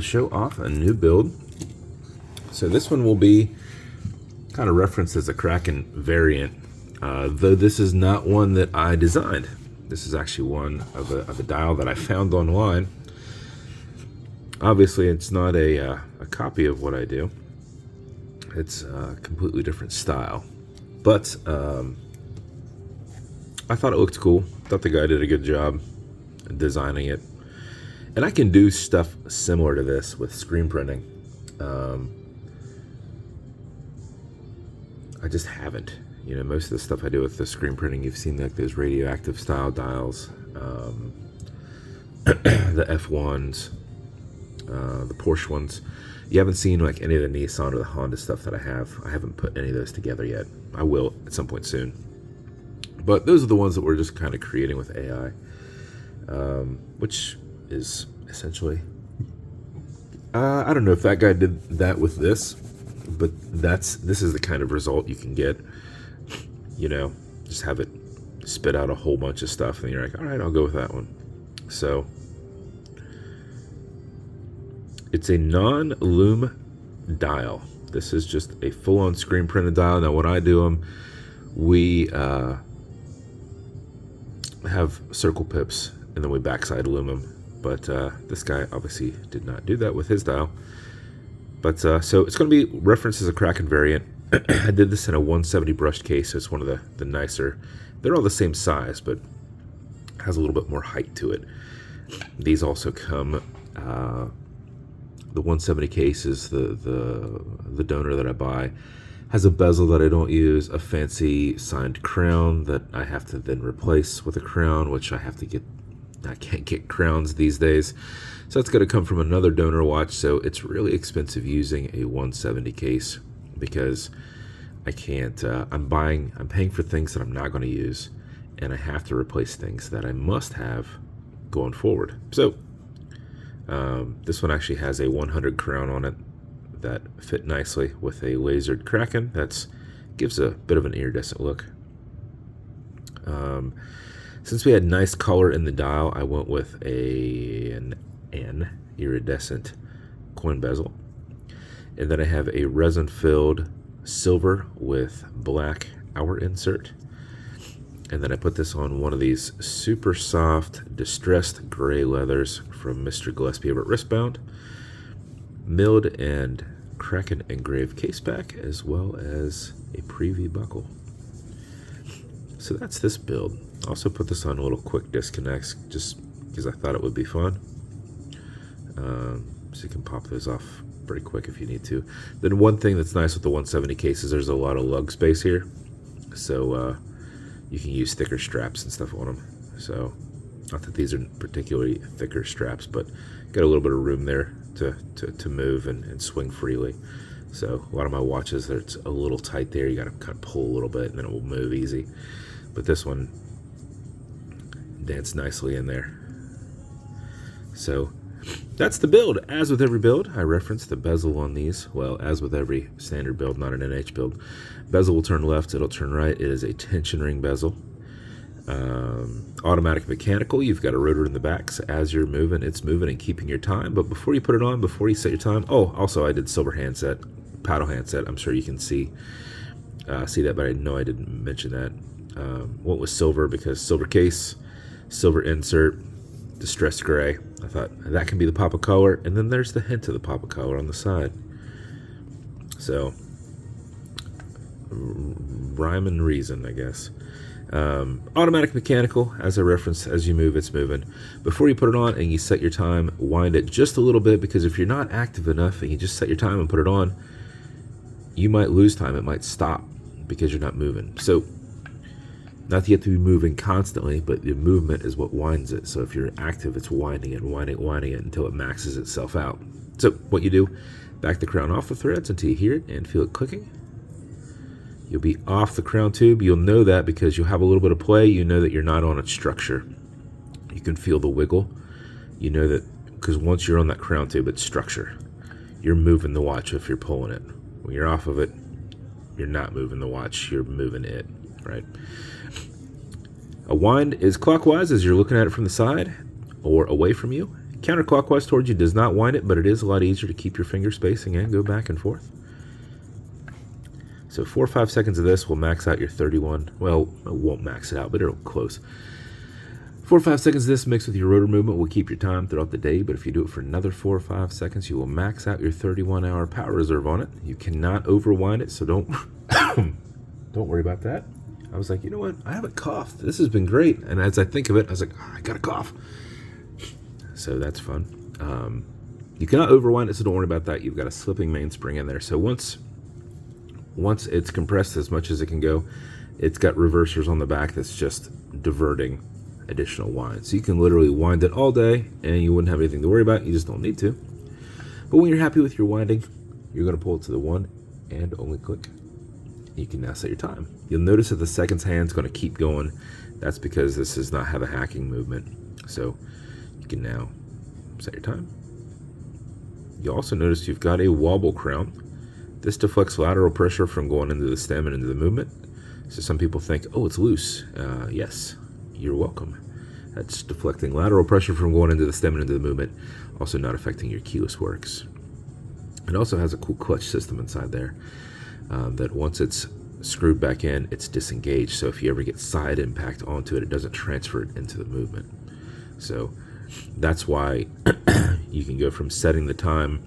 show off a new build. So this one will be kind of referenced as a Kraken variant, though this is not one that I designed. This is actually one of a dial that I found online. Obviously, it's not a copy of what I do. It's a completely different style. But I thought it looked cool. Thought the guy did a good job designing it. And I can do stuff similar to this with screen printing. I just haven't. You know, most of the stuff I do with the screen printing, you've seen like those radioactive style dials, the F1s, the Porsche ones. You haven't seen like any of the Nissan or the Honda stuff that I have. I haven't put any of those together yet. I will at some point soon. But those are the ones that we're just kind of creating with AI, which is essentially, I don't know if that guy did that with this, but this is the kind of result you can get. You know, just have it spit out a whole bunch of stuff and you're like, all right, I'll go with that one. So it's a non-lume dial. This is just a full-on screen printed dial. Now when I do them, we have circle pips and then we backside lume them. But this guy obviously did not do that with his dial. But so it's going to be referenced as a Kraken variant. I did this in a 170 brushed case, so it's one of the nicer. They're all the same size, but has a little bit more height to it. These also come, the 170 case is the donor that I buy. Has a bezel that I don't use, a fancy signed crown that I have to then replace with a crown, which I have to get. I can't get crowns these days. So it's going to come from another donor watch, so it's really expensive using a 170 case because I can't, I'm paying for things that I'm not going to use, and I have to replace things that I must have going forward. So this one actually has a 100 crown on it that fit nicely with a lasered Kraken. That's gives a bit of an iridescent look. Since we had nice color in the dial, I went with an iridescent coin bezel. And then I have a resin-filled silver with black hour insert. And then I put this on one of these super soft, distressed gray leathers from Mr. Gillespie over at Wristbound. Milled and Kraken engraved caseback, as well as a preview buckle. So that's this build. I also put this on a little quick disconnects just because I thought it would be fun. So you can pop those off pretty quick if you need to. Then one thing that's nice with the 170 case is there's a lot of lug space here. So you can use thicker straps and stuff on them. So not that these are particularly thicker straps, but got a little bit of room there to move and swing freely. So a lot of my watches, it's a little tight there. You got to kind of pull a little bit and then it will move easy. But this one danced nicely in there. So that's the build. As with every build, I reference the bezel on these. Well, as with every standard build, not an NH build. Bezel will turn left, it'll turn right. It is a tension ring bezel. Automatic mechanical, you've got a rotor in the back, so as you're moving, it's moving and keeping your time. But before you put it on, before you set your time, oh, also I did silver handset, paddle handset. I'm sure you can see that, but I know I didn't mention that. Went with silver because silver case, silver insert, distressed gray. I thought that can be the pop of color, and then there's the hint of the pop of color on the side. So rhyme and reason, I guess. Automatic mechanical, as I referenced, as you move, it's moving. Before you put it on and you set your time, wind it just a little bit, because if you're not active enough and you just set your time and put it on, you might lose time. It might stop because you're not moving. So not that you have to be moving constantly, but the movement is what winds it. So if you're active, it's winding it until it maxes itself out. So what you do, back the crown off the threads until you hear it and feel it clicking. You'll be off the crown tube. You'll know that because you'll have a little bit of play. You know that you're not on its structure. You can feel the wiggle. You know that because once you're on that crown tube, it's structure. You're moving the watch if you're pulling it. When you're off of it, you're not moving the watch. You're moving it, right? A wind is clockwise as you're looking at it from the side or away from you. Counterclockwise towards you does not wind it, but it is a lot easier to keep your finger spacing and go back and forth. So 4 or 5 seconds of this will max out your 31. Well, it won't max it out, but it'll close. 4 or 5 seconds of this mixed with your rotor movement will keep your time throughout the day, but if you do it for another 4 or 5 seconds, you will max out your 31-hour power reserve on it. You cannot overwind it, so don't don't worry about that. I was like, you know what? I haven't coughed. This has been great. And as I think of it, I was like, I got to cough. So that's fun. You cannot overwind it, so don't worry about that. You've got a slipping mainspring in there. So once it's compressed as much as it can go, it's got reversers on the back that's just diverting additional wind. So you can literally wind it all day and you wouldn't have anything to worry about. You just don't need to. But when you're happy with your winding, you're going to pull it to the one and only click. You can now set your time. You'll notice that the seconds hand's going to keep going. That's because this does not have a hacking movement. So you can now set your time. You'll also notice you've got a wobble crown. This deflects lateral pressure from going into the stem and into the movement. So some people think, oh, it's loose. Yes, you're welcome. That's deflecting lateral pressure from going into the stem and into the movement, also not affecting your keyless works. It also has a cool clutch system inside there that once it's screwed back in, it's disengaged. So if you ever get side impact onto it, it doesn't transfer it into the movement. So that's why you can go from setting the time,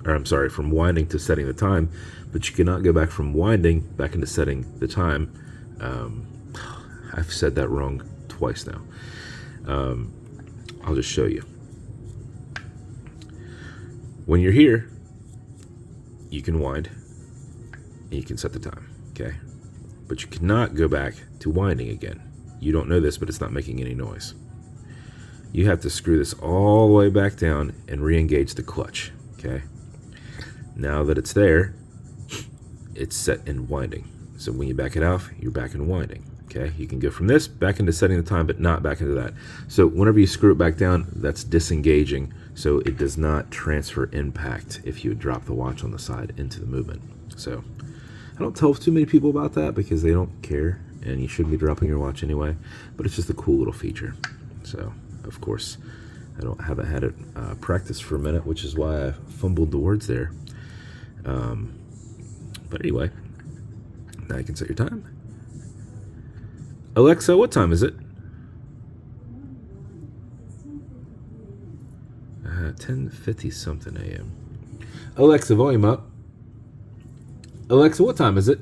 from winding to setting the time, but you cannot go back from winding back into setting the time. I've said that wrong twice now. I'll just show you. When you're here, you can wind and you can set the time, okay? But you cannot go back to winding again. You don't know this, but it's not making any noise. You have to screw this all the way back down and re-engage the clutch, okay? Now that it's there, it's set in winding. So when you back it off, you're back in winding, okay? You can go from this back into setting the time, but not back into that. So whenever you screw it back down, that's disengaging, so it does not transfer impact if you drop the watch on the side into the movement. So I don't tell too many people about that because they don't care, and you shouldn't be dropping your watch anyway, but it's just a cool little feature. So, of course, haven't had it practiced for a minute, which is why I fumbled the words there. But anyway, now you can set your time. Alexa, what time is it? 10:50 something a.m. Alexa, volume up. Alexa, what time is it?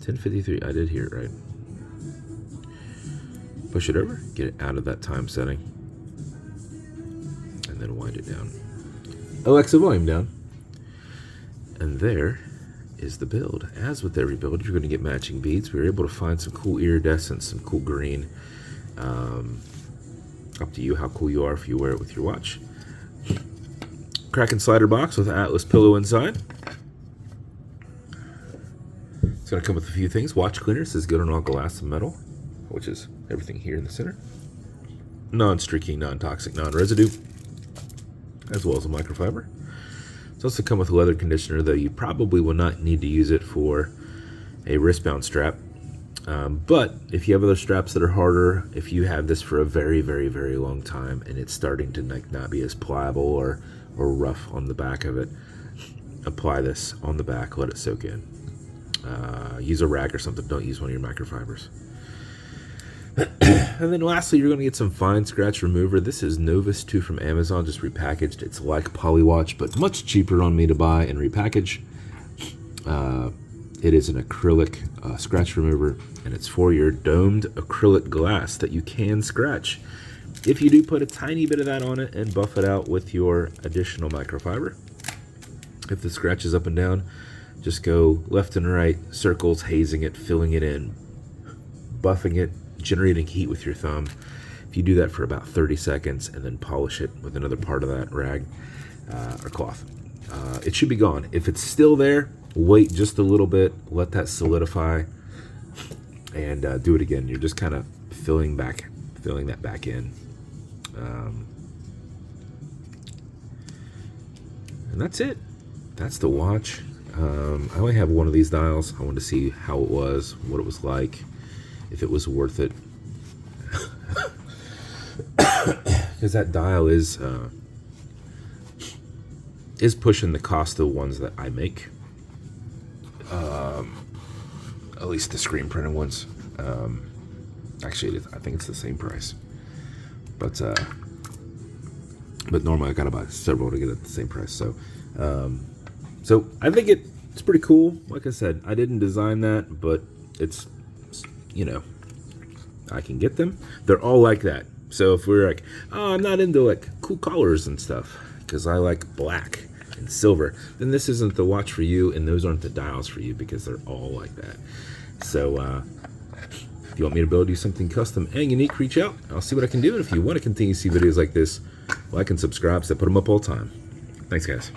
10:53. I did hear it right. Push it over, get it out of that time setting, and then wind it down. Alexa, volume down. And there is the build. As with every build, you're going to get matching beads. We were able to find some cool iridescent, some cool green. Up to you how cool you are if you wear it with your watch. Kraken slider box with an Atlas pillow inside. It's going to come with a few things. Watch cleaner. This is good on all glass and metal, which is everything here in the center. Non-streaky, non-toxic, non-residue, as well as a microfiber. It's also come with a leather conditioner, though you probably will not need to use it for a wristbound strap. But if you have other straps that are harder, if you have this for a very, very, very long time and it's starting to not be as pliable or rough on the back of it, apply this on the back, let it soak in. Use a rag or something, don't use one of your microfibers. And then lastly, you're going to get some fine scratch remover. This is Novus 2 from Amazon, just repackaged. It's like Polywatch, but much cheaper on me to buy and repackage. It is an acrylic scratch remover, and it's for your domed acrylic glass that you can scratch. If you do put a tiny bit of that on it and buff it out with your additional microfiber, if the scratch is up and down, just go left and right, circles, hazing it, filling it in, buffing it, generating heat with your thumb. If you do that for about 30 seconds and then polish it with another part of that rag or cloth, it should be gone. If it's still there, wait just a little bit, let that solidify, and do it again. You're just kind of filling that back in. And that's it. That's the watch. I only have one of these dials. I wanted to see how it was, what it was like, if it was worth it. because that dial is pushing the cost of the ones that I make. At least the screen printed ones. Actually, I think it's the same price. But normally I gotta buy several to get it at the same price. So I think it's pretty cool. Like I said, I didn't design that, but it's, you know, I can get them. They're all like that. So if we're like, oh, I'm not into like cool colors and stuff because I like black and silver, then this isn't the watch for you, and those aren't the dials for you because they're all like that. So if you want me to be able to do something custom and unique, reach out. I'll see what I can do. And if you want to continue to see videos like this, like and subscribe, so I put them up all the time. Thanks, guys.